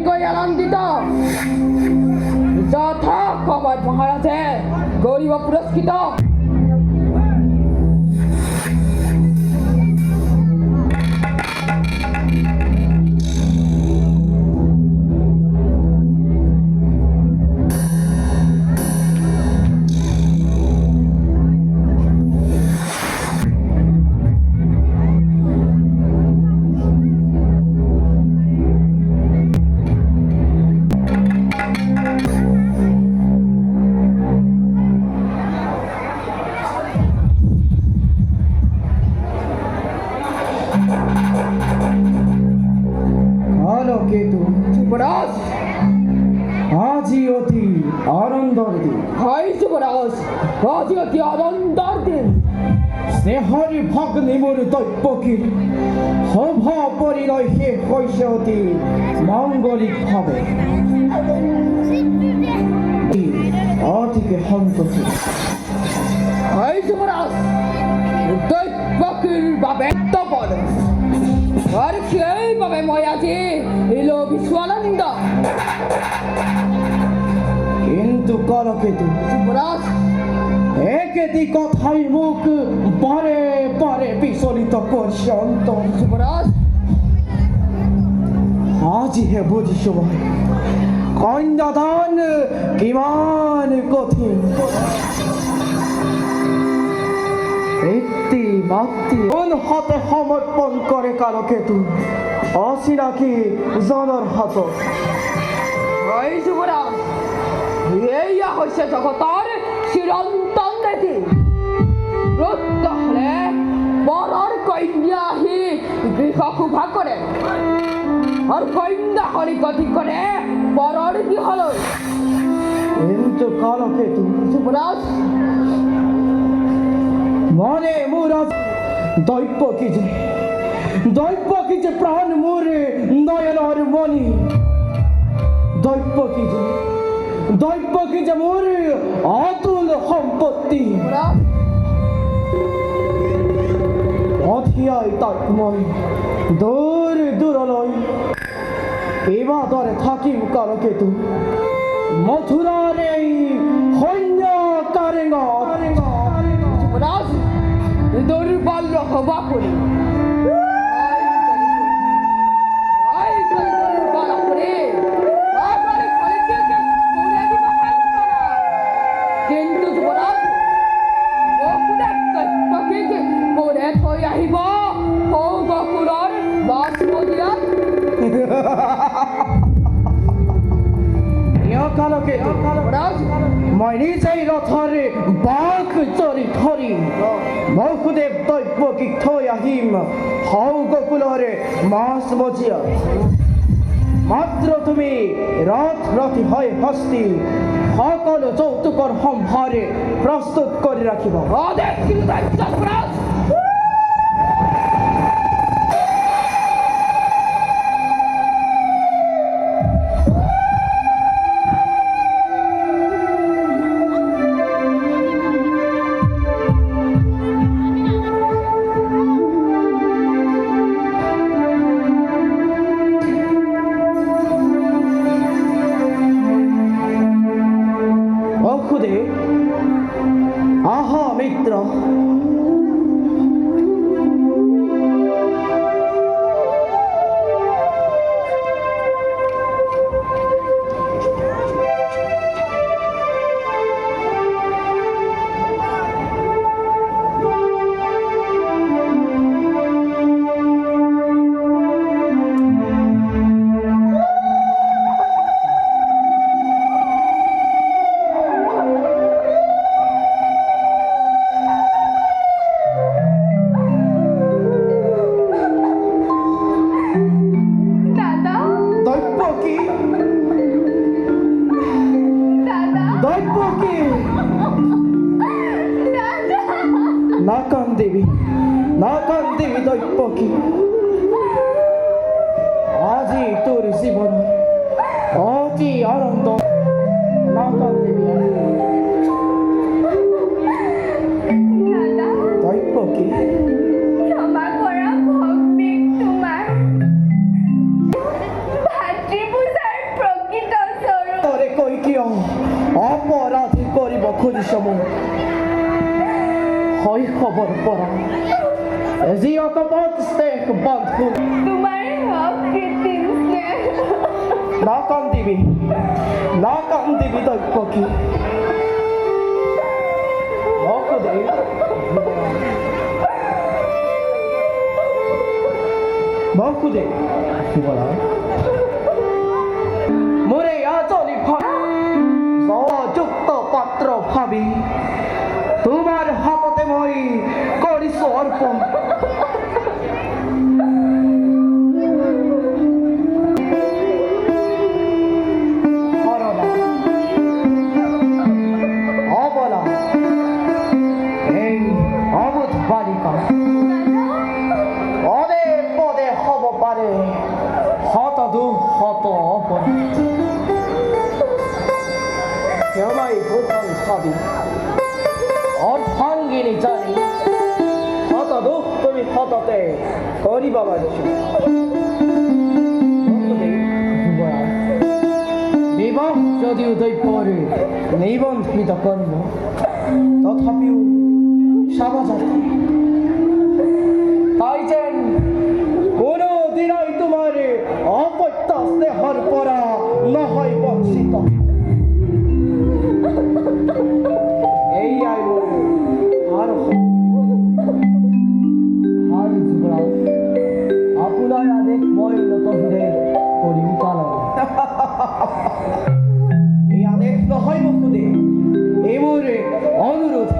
অতিকৈ আনন্দিত যথা সময়ত মহাৰাজে গৌৰৱ পুৰস্কৃত যুবৰাজ আজি অতি আনন্দৰ দিন হয় যুবৰাজ আজি অতি আনন্দৰ দিন স্নেহৰি ভগ্নী মোৰ দৈপকীৰ সভা পৰিণয় শেষ হৈছে অতি মাংগলিকভাৱে অতিকে সন্তোষী হয় যুবৰাজ দৈপকীৰ বাবে তপন আর সেইভাবে মই আজি এলো বিশ্বআনন্দ কিন্তু করকেতু যুবরাজ একেটি কথাই মুখ বারে বারে বিচলিত করছে অন্তর যুবরাজ আজিহে বুঝিছো ভাই কন্যাদান কিমান কঠিন একটি মাতৃ কোন হাতে সমর্পণ করে কালকেতু অচিনাকি জনৰ হাতত হয় যুবৰাজ এইয়া হৈছে জগতৰ চিৰন্তন নীতি প্ৰত্য হলে বৰৰ কন্যা আহি গৃহ শোভা কৰে আৰু কন্যা হৰি গতি কৰে বৰৰ গৃহলৈ কিন্তু কালকেতু যুবরাজ মনে মোর দৈপকী যে প্রাণ মোরে নয়নর মনি দৈপকী যে মোর অতুল সম্পত্তি অধিয়াই তাক মই দূর দূরলৈ এবাদরে থাকিম কালকেতু মথুরার এই সৈন্য কারেঙত যুবরাজ দুর্বল হবা করি কিন্তু যুবরাজ করে থৈ আহিব সৌ গকুলৰ বাছ মন্দিৰত মই নিজেই ৰথৰে বাঘ চৰি ধৰি মহুদেৱ দৈপকীক থৈ আহিম সৌ গকুলৰে মাছ মজিয়াত মাত্ৰ তুমি ৰথী হৈ হস্তি সকলো যৌতুকৰ সম্ভাৰে প্ৰস্তুত কৰি ৰাখিব আহা মিত্ৰ নাকান্দিবি দৈপকী আজি তোৰ জীবন অতি আনন্দ নাকান্দিবি দৈপকী ক্ষমা কৰা ভগ্নীক তোমাৰ ভাতৃপূজাৰ অপৰাধী কৰিব খুজিছ মোক শৈশৱৰ পৰা যি অকপট স্নেহ বন্ধু তোমার অকৃত্রিম স্নেহ নাকান্দিবি দৈপকী নকুদে নকুদে বলা মোরে আচলি যুক্ত পাত্র ভাবি তোমার হাততে মই করিছো অর্পণ অবলা এই অবুধ বালিকা পদে পদে হব পারে হত দু হত অপরাধ কেউলাই ভূষণ ভাবি অর্ধাঙ্গিনী জানি হত দুঃখ তুমি হততে করিবা পারছ বিবাহ যদিও দৈপরে নিবন্ধিত কর্ম তথাপিও সাবাজাত তাই যেন কোনো দিনই তোমার অপত্য স্নেহর পরা নহয় বঞ্চিত এই আই আর যুবরাজ আপনার আদেশ মই নত হৃদয় করিম পালন এই আদেশ নহয় মুখুদে এই মোৰ অনুৰোধ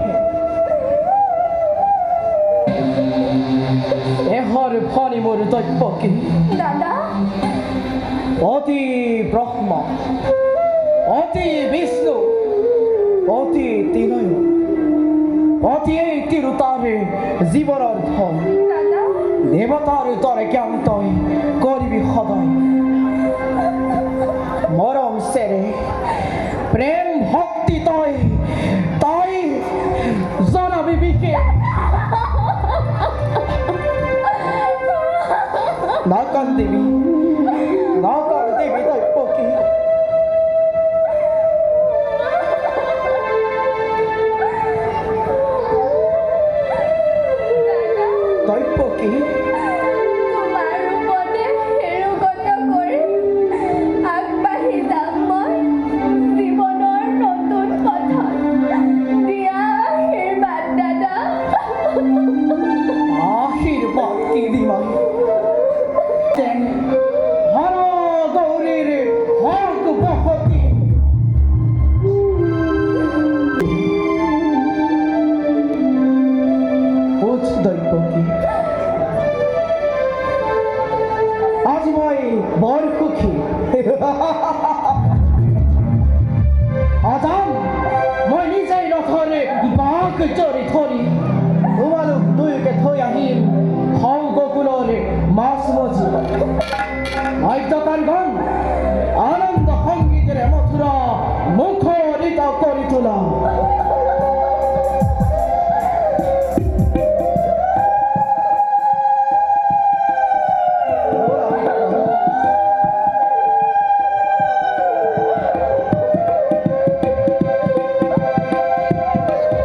এহর ফণি মোর দৈপকী দাদা অতি ব্রহ্মা অতি বিষ্ণু অতি তিনয় অতি এই তিরুতারে জীবনের ধন দাদা দেবতার তরে জ্ঞান তই করিবি সদয় মরম সেরে প্রেম ভক্তি তই তাই জানাবি বিকে নাকান দেবী দৈপকী দৈপকী তোমার উপদে হেৰুগত কৰি আগবাঢ়ি যাম মই জীৱনৰ নতুন পথত দিয়া আশীৰ্বাদ দাদা আশীর্বাদ কি দিবাই তেন হর গৌরীর হক বহতি বুঝ দৈপকী আজ মই বড় সুখী আজাম মই নিজেই ৰথৰে বাঘ চৰি ধৰি তোমালোক দুয়োকে থৈ আহিম সংগকুলৰে মাছ মজি আদ্যকান